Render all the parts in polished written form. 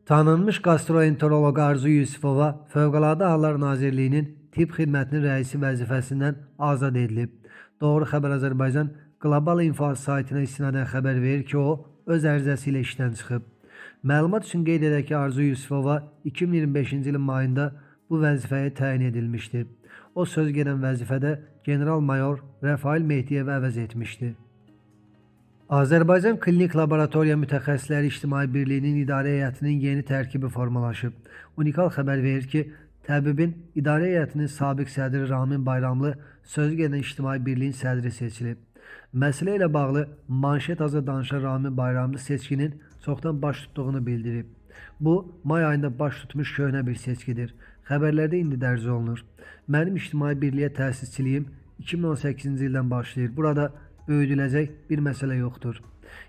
Tanınmış gastroenteroloq Arzu Yusifova Fövqəladə Hallar Nazirliyinin tibb xidmətinin rəisi vəzifəsindən azad edilib. Doğru Xəbər Azərbaycan Qlobal Info saytına istinadən xəbər verir ki, o öz ərizəsi ilə işdən çıxıb. Məlumat üçün qeyd edək ki, Arzu Yusifova 2025-ci ilin mayında bu vəzifəyə təyin edilmişdi. O söz gedən vəzifədə general-mayor Rəfail Mehdiyevi əvəz etmişdi. Azərbaycan Klinik Laboratoriya Mütəxəssisləri İctimai Birliyinin idarə heyətinin yeni tərkibi formalaşıb. Unikal xəbər verir ki, təbibin idarə heyətinin sabiq sədri Ramin Bayramlı sözügedən İctimai Birliyin sədri seçilib. Məsələ ilə bağlı manşet azı danışan Ramin Bayramlı seçkinin çoxdan baş tutduğunu bildirib. Bu, may ayında baş tutmuş köhnə bir seçkidir. Xəbərlərdə indi dərc olunur. Mənim İctimai Birliyə təsisçiliyim 2018-ci ildən başlayır. Burada böyüdüləcək bir məsələ yoxdur.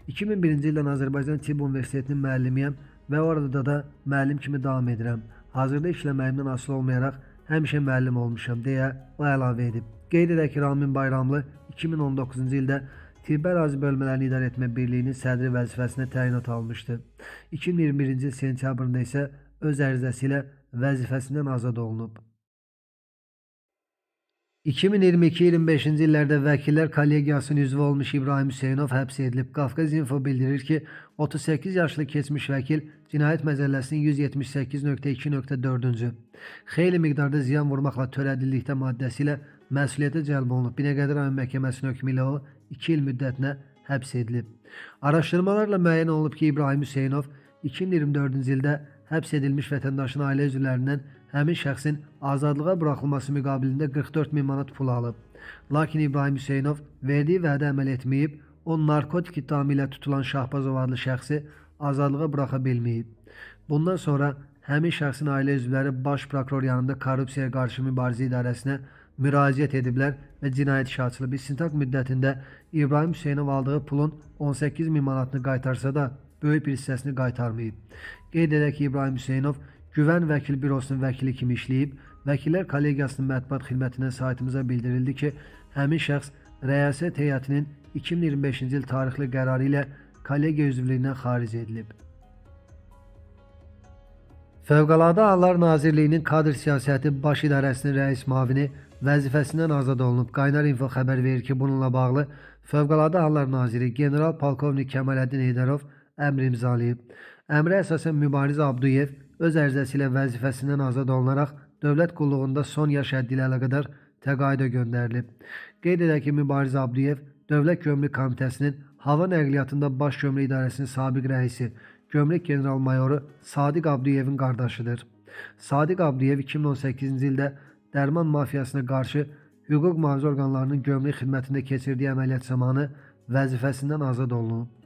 2001-ci ildən Azərbaycan Tibb Universitetinin müəllimiyəm və orada da müəllim kimi davam edirəm. Hazırda işləməyimdən asılı olmayaraq həmişə müəllim olmuşam, deyə o əlavə edib. Qeyd edək ki, Ramin Bayramlı 2019-cu ildə Tibb Ərazi Bölmələrini İdarə Etmə Birliyinin sədri vəzifəsinə təyinat almışdı. 2021-ci il sentyabrında isə öz ərizəsi ilə vəzifəsindən azad olunub. 2022-25-ci illərdə Vəkillər Kollegiyasının üzvü olmuş İbrahim Hüseynov həbs edilib. Qafqaz Info bildirir ki, 38 yaşlı keçmiş vəkil Cinayət Məcəlləsinin 178.2.4-cü xeyli miqdarda ziyan vurmaqla törədildikdə maddəsi ilə məsuliyyətə cəlb olunub. Binəqədi rayon məhkəməsinin hökmü ilə o 2 il müddətinə həbs edilib. Araşdırmalarla müəyyən olunub ki, İbrahim Hüseynov 2024-cü ildə həbs edilmiş vətəndaşın ailə üzvlərindən həmin şəxsin azadlığa buraxılması müqabilində 44 min manat pul alıb. Lakin İbrahim Hüseynov verdiyi vədə əməl etməyib, o narkotik ittihamı ilə tutulan Şahbazov adlı şəxsi azadlığa buraxa bilməyib. Bundan sonra həmin şəxsin ailə üzvləri Baş Prokuror yanında Korrupsiyaya Qarşı Mübarizə İdarəsinə müraciət ediblər və cinayət işi açılıb. İstintaq müddətində İbrahim Hüseynov aldığı pulun 18 min manatını qaytarsa da böyük bir hissəsini qaytarmayıb. Qeyd edək ki, İbrahim Hüseynov Güvən Vəkil Bürosunun vəkili kimi işləyib. Vəkillər Kollegiyasının mətbuat xidmətindən saytımıza bildirildi ki, həmin şəxs rəyasət heyətinin 2025-ci il tarixli qərarı ilə kollegiya üzvlüyündən xaric edilib. Fövqəladə Hallar Nazirliyinin Kadr Siyasəti Baş İdarəsinin rəis müavini vəzifəsindən azad olunub. Qaynar Info xəbər verir ki, bununla bağlı Fövqəladə Hallar Naziri General Polkovnik Kəmaləddin Heydərov əmr imzalayıb. Əmrə əsasən Mübariz Abduyev öz ərizəsi ilə vəzifəsindən azad olunaraq dövlət qulluğunda son yaş həddi ilə əlaqədar təqaüdə göndərilib. Qeyd edək ki, Mübariz Abduyev Dövlət Gömrük Komitəsinin Hava Nəqliyyatında Baş Gömrük İdarəsinin sabiq rəisi, Gömrük General-Mayoru Sadiq Abduyevin qardaşıdır. Sadiq Abduyev 2018-ci ildə dərman mafiyasına qarşı hüquq mühafizə orqanlarının gömrük xidmətində keçirdiyi əməliyyat zamanı vəzifəsindən azad olunub.